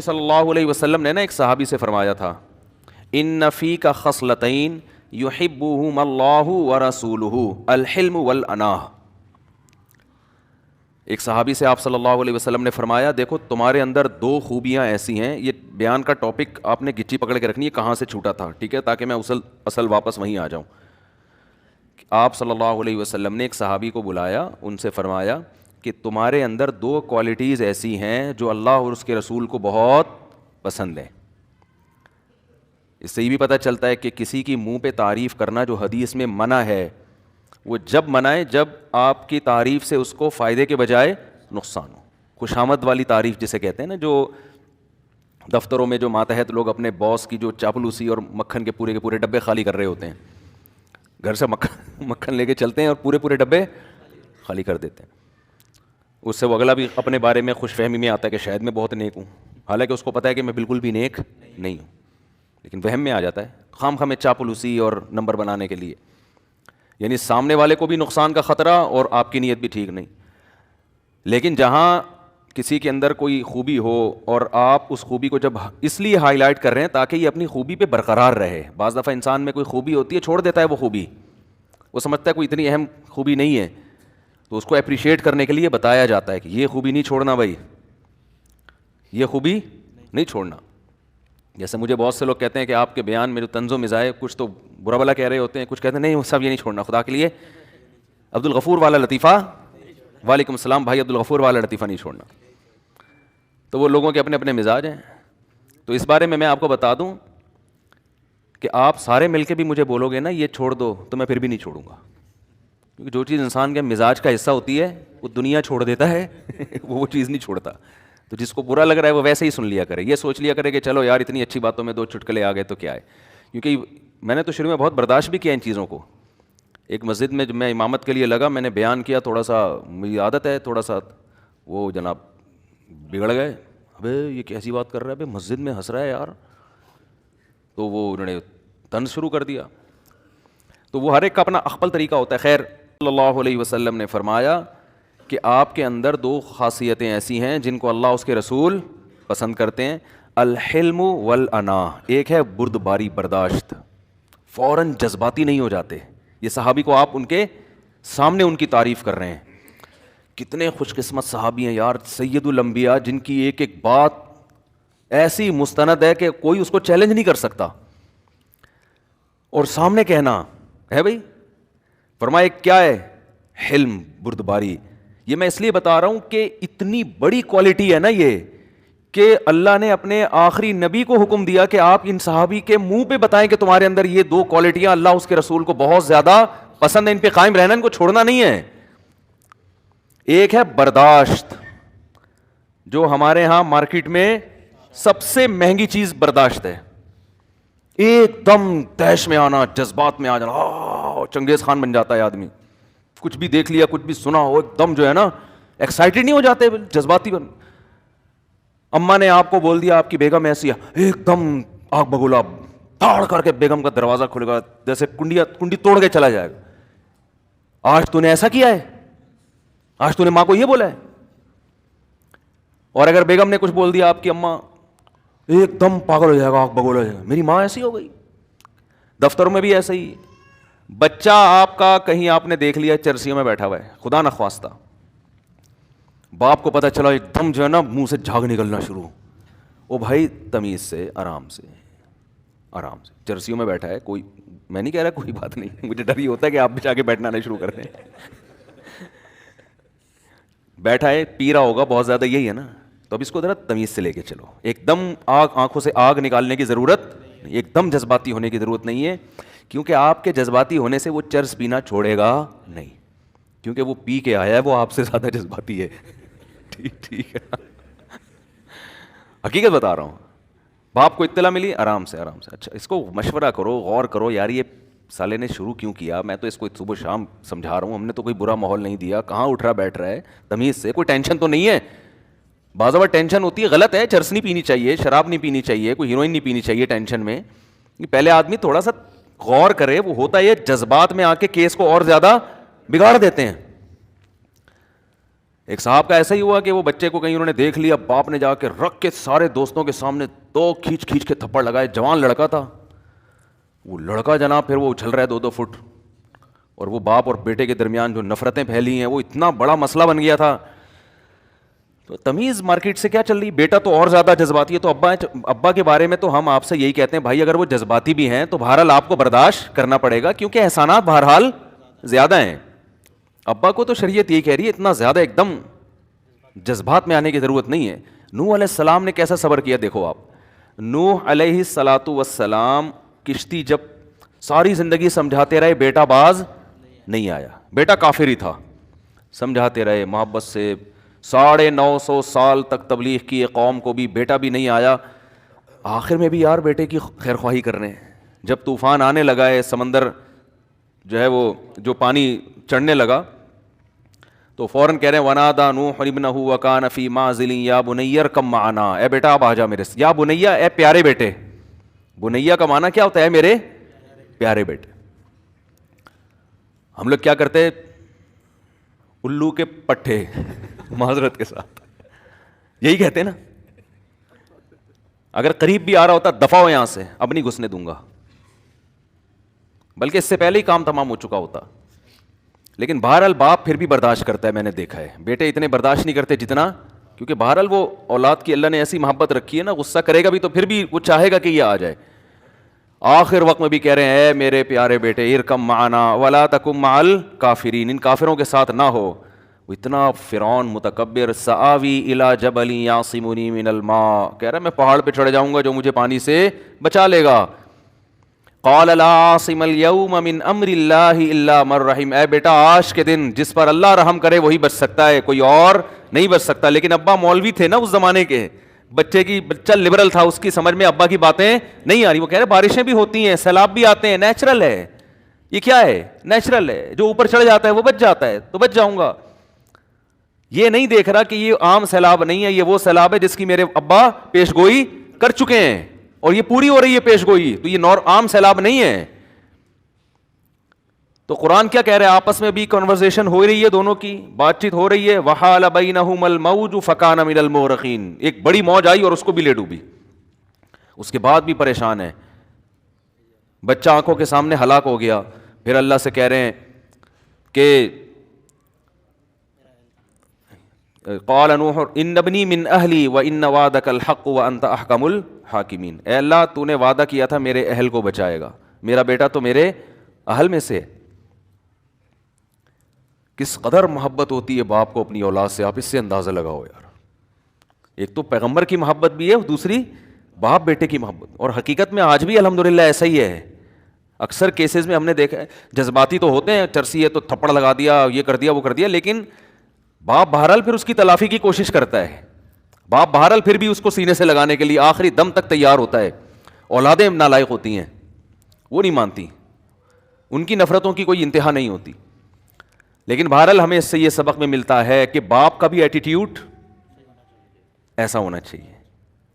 صلی اللہ علیہ وسلم نے نا ایک صحابی سے فرمایا تھا، ان فیک خصلتین یحبہم اللہ ورسولہ الحلم والاناہ۔ ایک صحابی سے آپ صلی اللہ علیہ وسلم نے فرمایا، دیکھو تمہارے اندر دو خوبیاں ایسی ہیں، یہ بیان کا ٹاپک آپ نے گچی پکڑ کے رکھنی ہے کہاں سے چھوٹا تھا، ٹھیک ہے، تاکہ میں اصل واپس وہیں آ جاؤں۔ آپ صلی اللہ علیہ وسلم نے ایک صحابی کو بلایا، ان سے فرمایا کہ تمہارے اندر دو کوالٹیز ایسی ہیں جو اللہ اور اس کے رسول کو بہت پسند ہیں۔ اس سے یہ بھی پتہ چلتا ہے کہ کسی کی منہ پہ تعریف کرنا جو حدیث میں منع ہے، وہ جب منائے جب آپ کی تعریف سے اس کو فائدے کے بجائے نقصان ہو۔ خوشامد والی تعریف جسے کہتے ہیں نا، جو دفتروں میں جو ماتحت لوگ اپنے باس کی جو چاپلوسی اور مکھن کے پورے ڈبے خالی کر رہے ہوتے ہیں، گھر سے مکھن لے کے چلتے ہیں اور پورے ڈبے خالی کر دیتے ہیں، اس سے وہ اگلا بھی اپنے بارے میں خوش فہمی میں آتا ہے کہ شاید میں بہت نیک ہوں، حالانکہ اس کو پتہ ہے کہ میں بالکل بھی نیک نہیں ہوں، لیکن وہم میں آ جاتا ہے خام خواہ میں چاپلوسی اور نمبر بنانے کے لیے، یعنی سامنے والے کو بھی نقصان کا خطرہ اور آپ کی نیت بھی ٹھیک نہیں۔ لیکن جہاں کسی کے اندر کوئی خوبی ہو اور آپ اس خوبی کو جب اس لیے ہائی لائٹ کر رہے ہیں تاکہ یہ اپنی خوبی پہ برقرار رہے، بعض دفعہ انسان میں کوئی خوبی ہوتی ہے چھوڑ دیتا ہے وہ خوبی، وہ سمجھتا ہے کوئی اتنی اہم خوبی نہیں ہے، تو اس کو اپریشیٹ کرنے کے لیے بتایا جاتا ہے کہ یہ خوبی نہیں چھوڑنا بھائی، یہ خوبی نہیں چھوڑنا۔ جیسے مجھے بہت سے لوگ کہتے ہیں کہ آپ کے بیان میں جو طنز و مزاح کچھ تو برا بلا کہہ رہے ہوتے ہیں، کچھ کہتے ہیں نہیں سب یہ نہیں چھوڑنا خدا کے لیے، عبد الغفور والا لطیفہ، وعلیکم السلام بھائی، عبد الغفور والا لطیفہ نہیں چھوڑنا۔ تو وہ لوگوں کے اپنے اپنے مزاج ہیں۔ تو اس بارے میں آپ کو بتا دوں کہ آپ سارے مل کے بھی مجھے بولو گے نا یہ چھوڑ دو تو میں پھر بھی نہیں چھوڑوں گا، کیونکہ جو چیز انسان کے مزاج کا حصہ ہوتی ہے وہ دنیا چھوڑ دیتا ہے وہ چیز نہیں چھوڑتا۔ تو جس کو برا لگ رہا ہے وہ ویسے ہی سن لیا کرے، یہ سوچ لیا کرے کہ چلو یار اتنی اچھی باتوں میں دو چٹکلے آ گئے تو کیا ہے، کیونکہ میں نے تو شروع میں بہت برداشت بھی کیا ان چیزوں کو۔ ایک مسجد میں جب میں امامت کے لیے لگا، میں نے بیان کیا، تھوڑا سا میری عادت ہے تھوڑا سا، وہ جناب بگڑ گئے، ابے یہ کیسی بات کر رہا ہے، ابے مسجد میں ہنس رہا ہے یار، تو وہ انہوں نے طنز شروع کر دیا۔ تو وہ ہر ایک کا اپنا اخپل طریقہ ہوتا ہے۔ خیر، صلی اللہ علیہ وسلم نے فرمایا کہ آپ کے اندر دو خاصیتیں ایسی ہیں جن کو اللہ اس کے رسول پسند کرتے ہیں، الحلم والاناہ۔ ایک ہے بردباری، برداشت، فوراً جذباتی نہیں ہو جاتے۔ یہ صحابی کو آپ ان کے سامنے ان کی تعریف کر رہے ہیں، کتنے خوش قسمت صحابی ہیں یار، سید الانبیاء، جن کی ایک ایک بات ایسی مستند ہے کہ کوئی اس کو چیلنج نہیں کر سکتا، اور سامنے کہنا ہے بھائی، فرمایا کیا ہے؟ حلم، بردباری۔ یہ میں اس لیے بتا رہا ہوں کہ اتنی بڑی کوالٹی ہے نا یہ، کہ اللہ نے اپنے آخری نبی کو حکم دیا کہ آپ ان صحابی کے منہ پہ بتائیں کہ تمہارے اندر یہ دو کوالٹیاں اللہ اس کے رسول کو بہت زیادہ پسند ہے، ان پہ قائم رہنا، ان کو چھوڑنا نہیں ہے۔ ایک ہے برداشت، جو ہمارے ہاں مارکیٹ میں سب سے مہنگی چیز برداشت ہے، ایک دم تیش میں آنا، جذبات میں آ جانا، چنگیز خان بن جاتا ہے آدمی، کچھ بھی دیکھ لیا کچھ بھی سنا ہو ایک دم جو ہے نا ایکسائٹیڈ نہیں ہو جاتے، جذباتی بن۔ اماں نے آپ کو بول دیا آپ کی بیگم ایسی ہے، ایک دم آگ بگولا تاڑ کر کے بیگم کا دروازہ کھلے گا، جیسے کنڈی توڑ کے چلا جائے گا، آج تو نے ایسا کیا ہے، آج تو نے ماں کو یہ بولا ہے۔ اور اگر بیگم نے کچھ بول دیا آپ کی اماں، ایک دم پاگل ہو جائے گا، آگ بگولا ہو جائے گا، میری ماں ایسی ہو گئی۔ دفتروں میں بھی ایسا ہی، بچہ آپ کا کہیں آپ نے دیکھ لیا چرسیوں میں بیٹھا ہوا ہے، خدا نخواستہ باپ کو پتہ چلا، ایک دم جو ہے نا منہ سے جھاگ نکلنا شروع، او بھائی تمیز سے، آرام سے چرسیوں میں بیٹھا ہے، کوئی، میں نہیں کہہ رہا کوئی بات نہیں، مجھے ڈر یہ ہوتا ہے کہ آپ بھی جا کے بیٹھنا نہیں شروع کر دیں، بیٹھا ہے پی رہا ہوگا بہت زیادہ، یہی ہے نا، تو اب اس کو ذرا تمیز سے لے کے چلو، ایک دم آنکھوں سے آگ نکالنے کی ضرورت، ایک دم جذباتی ہونے کی ضرورت نہیں ہے، کیونکہ آپ کے جذباتی ہونے سے وہ چرس پینا چھوڑے گا نہیں، کیونکہ وہ پی کے آیا ہے، وہ آپ سے زیادہ جذباتی ہے۔ ٹھیک ہے، حقیقت بتا رہا ہوں۔ باپ کو اطلاع ملی، آرام سے، اچھا اس کو مشورہ کرو، غور کرو، یار یہ سالے نے شروع کیوں کیا، میں تو اس کو صبح شام سمجھا رہا ہوں، ہم نے تو کوئی برا ماحول نہیں دیا، کہاں اٹھ رہا بیٹھ رہا ہے، تمیز سے، کوئی ٹینشن تو نہیں ہے۔ بعض اوقات ٹینشن ہوتی ہے، غلط ہے، چرس نہیں پینی چاہیے، شراب نہیں پینی چاہیے، کوئی ہیروئن نہیں پینی چاہیے ٹینشن میں، پہلے آدمی تھوڑا سا غور کرے، وہ ہوتا ہے جذبات میں آ کے کیس کو اور زیادہ بگاڑ دیتے ہیں۔ ایک صاحب کا ایسا ہی ہوا کہ وہ بچے کو کہیں انہوں نے دیکھ لیا, باپ نے جا کے رکھ کے سارے دوستوں کے سامنے دو کھینچ کے تھپڑ لگائے. جوان لڑکا تھا وہ لڑکا جناب, پھر وہ اچھل رہا ہے 2-2 فٹ, اور وہ باپ اور بیٹے کے درمیان جو نفرتیں پھیلی ہیں وہ اتنا بڑا مسئلہ بن گیا تھا. تو تمیز مارکیٹ سے کیا چل رہی, بیٹا تو اور زیادہ جذباتی ہے. تو ابا کے بارے میں تو ہم آپ سے یہی کہتے ہیں بھائی, اگر وہ جذباتی بھی ہیں تو بہرحال آپ کو برداشت کرنا پڑے گا, کیونکہ احسانات بہرحال زیادہ ہیں. ابا کو تو شریعت یہی کہہ رہی ہے اتنا زیادہ ایک دم جذبات میں آنے کی ضرورت نہیں ہے. نوح علیہ السلام نے کیسا صبر کیا دیکھو آپ. نوح علیہ السلام کشتی جب ساری زندگی سمجھاتے رہے, بیٹا باز نہیں آیا, بیٹا کافر ہی تھا, سمجھاتے رہے محبت سے, 950 سال تک تبلیغ کی قوم کو بھی, بیٹا بھی نہیں آیا. آخر میں بھی یار بیٹے کی خیر خواہی کر رہے ہیں. جب طوفان آنے لگا ہے, سمندر جو ہے وہ جو پانی چڑھنے لگا, تو فوراً کہہ رہے ہیں ونادا نوح ابنہ وکان فی معزل یا بنی ارکب معنا, اے بیٹا اب آ جا میرے سے. یا بنیا, اے پیارے بیٹے. بنیا کا معنی کیا ہوتا ہے؟ میرے پیارے بیٹے. ہم لوگ کیا کرتے ہیں, الو کے پٹھے معذرت کے ساتھ یہی کہتے ہیں نا. اگر قریب بھی آ رہا ہوتا دفع ہو یہاں سے, اب نہیں گھسنے دوں گا, بلکہ اس سے پہلے ہی کام تمام ہو چکا ہوتا. لیکن بہرحال باپ پھر بھی برداشت کرتا ہے, میں نے دیکھا ہے. بیٹے اتنے برداشت نہیں کرتے جتنا, کیونکہ بہرحال وہ اولاد کی اللہ نے ایسی محبت رکھی ہے نا, غصہ کرے گا بھی تو پھر بھی وہ چاہے گا کہ یہ آ جائے. آخر وقت میں بھی کہہ رہے ہیں اے میرے پیارے بیٹے ارکم معنا ولا تکن مع الکافرین, ان کافروں کے ساتھ نہ ہو. وہ اتنا فرعون متکبر, سآوی الی جبل یعصمنی من الماء, کہہ رہا میں پہاڑ پہ چڑھ جاؤں گا جو مجھے پانی سے بچا لے گا. قال لا عاصم اليوم من امر اللہ الا من رحم, اے بیٹا آج کے دن جس پر اللہ رحم کرے وہی بچ سکتا ہے, کوئی اور نہیں بچ سکتا. لیکن ابا مولوی تھے نا اس زمانے کے, بچہ لبرل تھا, اس کی سمجھ میں ابا کی باتیں نہیں آ رہی. وہ کہہ رہے بارشیں بھی ہوتی ہیں, سیلاب بھی آتے ہیں, نیچرل ہے, یہ کیا ہے, نیچرل ہے, جو اوپر چڑھ جاتا ہے وہ بچ جاتا ہے, تو بچ جاؤں گا. یہ نہیں دیکھ رہا کہ یہ عام سیلاب نہیں ہے, یہ وہ سیلاب ہے جس کی میرے ابا پیش گوئی کر چکے ہیں, اور یہ پوری ہو رہی ہے پیش گوئی, تو یہ عام سیلاب نہیں ہے. تو قرآن کیا کہہ رہے ہیں, آپس میں بھی کنورسیشن ہو رہی ہے, دونوں کی بات چیت ہو رہی ہے. وحال بینہم الموج فکان من المغرقین, ایک بڑی موج آئی اور اس کو بھی لے ڈوبی. اس کے بعد بھی پریشان ہے, بچہ آنکھوں کے سامنے ہلاک ہو گیا. پھر اللہ سے کہہ رہے ہیں کہ قال نوح ان ابنی من اہلی وان وعدک الحق وانت احکم الحاکمین, اے اللہ تو نے وعدہ کیا تھا میرے اہل کو بچائے گا, میرا بیٹا تو میرے اہل میں سے. کس قدر محبت ہوتی ہے باپ کو اپنی اولاد سے, آپ اس سے اندازہ لگاؤ یار. ایک تو پیغمبر کی محبت بھی ہے, دوسری باپ بیٹے کی محبت. اور حقیقت میں آج بھی الحمدللہ ایسا ہی ہے. اکثر کیسز میں ہم نے دیکھا ہے جذباتی تو ہوتے ہیں, چرسی ہے تو تھپڑ لگا دیا, یہ کر دیا وہ کر دیا, لیکن باپ بہرحال پھر اس کی تلافی کی کوشش کرتا ہے. باپ بہرحال پھر بھی اس کو سینے سے لگانے کے لیے آخری دم تک تیار ہوتا ہے. اولادیں نالائق ہوتی ہیں, وہ نہیں مانتی, ان کی نفرتوں کی کوئی انتہا نہیں ہوتی. لیکن بہرحال ہمیں اس سے یہ سبق میں ملتا ہے کہ باپ کا بھی ایٹیٹیوڈ ایسا ہونا چاہیے,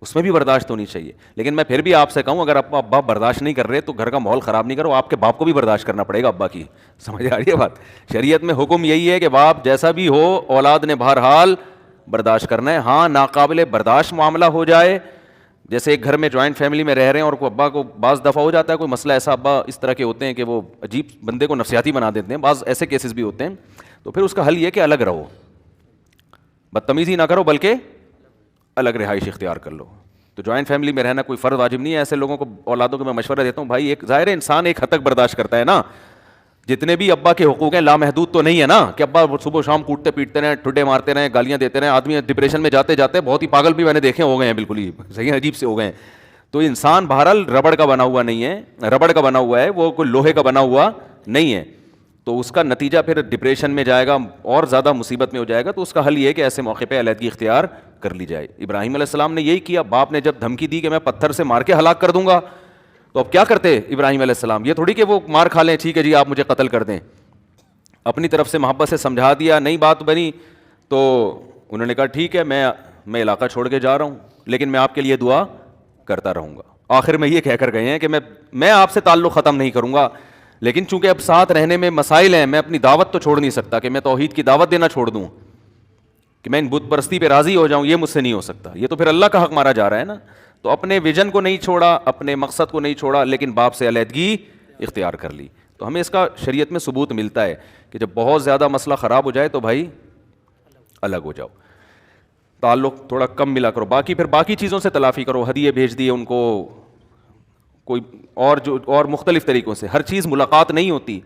اس میں بھی برداشت ہونی چاہیے. لیکن میں پھر بھی آپ سے کہوں, اگر آپ ابا برداشت نہیں کر رہے تو گھر کا ماحول خراب نہیں کرو, آپ کے باپ کو بھی برداشت کرنا پڑے گا ابا کی. سمجھ آ رہی ہے بات؟ شریعت میں حکم یہی ہے کہ باپ جیسا بھی ہو اولاد نے بہرحال برداشت کرنا ہے. ہاں ناقابل برداشت معاملہ ہو جائے, جیسے ایک گھر میں جوائنٹ فیملی میں رہ رہے ہیں اور کوئی ابا کو بعض دفعہ ہو جاتا ہے کوئی مسئلہ ایسا, ابا اس طرح کے ہوتے ہیں کہ وہ عجیب بندے کو نفسیاتی بنا دیتے ہیں, بعض ایسے کیسز بھی ہوتے ہیں. تو پھر اس کا حل یہ کہ الگ رہو, بدتمیزی نہ کرو بلکہ الگ رہائش اختیار کر لو. تو جوائنٹ فیملی میں رہنا کوئی فرض واجب نہیں ہے. ایسے لوگوں کو, اولادوں کو میں مشورہ دیتا ہوں, بھائی ایک ظاہر انسان ایک حد تک برداشت کرتا ہے نا, جتنے بھی ابا کے حقوق ہیں لامحدود تو نہیں ہے نا, کہ ابا صبح شام کوٹتے پیٹتے رہے, ٹھڈے مارتے رہے, گالیاں دیتے رہے. آدمی ڈپریشن میں جاتے جاتے بہت ہی پاگل بھی میں نے دیکھے ہو گئے ہیں, بالکل ہی صحیح عجیب سے ہو گئے ہیں. تو انسان بہرحال ربڑ کا بنا ہوا نہیں ہے, ربڑ کا بنا ہوا ہے, وہ کوئی لوہے کا بنا ہوا نہیں ہے. تو اس کا نتیجہ پھر ڈپریشن میں جائے گا اور زیادہ مصیبت میں ہو جائے گا. تو اس کا حل یہ ہے کہ ایسے موقع پہ علیحدگی اختیار کر لی جائے. ابراہیم علیہ السلام نے یہی کیا. باپ نے جب دھمکی دی کہ میں پتھر سے مار کے ہلاک کر دوں گا, تو اب کیا کرتے ابراہیم علیہ السلام؟ یہ تھوڑی کہ وہ مار کھا لیں, ٹھیک ہے جی آپ مجھے قتل کر دیں. اپنی طرف سے محبت سے سمجھا دیا, نہیں بات بنی تو انہوں نے کہا ٹھیک ہے میں علاقہ چھوڑ کے جا رہا ہوں, لیکن میں آپ کے لیے دعا کرتا رہوں گا. آخر میں یہ کہہ کر گئے ہیں کہ میں آپ سے تعلق ختم نہیں کروں گا, لیکن چونکہ اب ساتھ رہنے میں مسائل ہیں, میں اپنی دعوت تو چھوڑ نہیں سکتا کہ میں توحید کی دعوت دینا چھوڑ دوں. کہ میں ان بت پرستی پہ راضی ہو جاؤں، یہ مجھ سے نہیں ہو سکتا، یہ تو پھر اللہ کا حق مارا جا رہا ہے نا. تو اپنے ویژن کو نہیں چھوڑا، اپنے مقصد کو نہیں چھوڑا، لیکن باپ سے علیحدگی اختیار کر لی. تو ہمیں اس کا شریعت میں ثبوت ملتا ہے کہ جب بہت زیادہ مسئلہ خراب ہو جائے تو بھائی الگ ہو جاؤ، تعلق تھوڑا کم ملا کرو، باقی پھر باقی چیزوں سے تلافی کرو، ہدیے بھیج دیے ان کو، کوئی اور جو اور مختلف طریقوں سے. ہر چیز ملاقات نہیں ہوتی.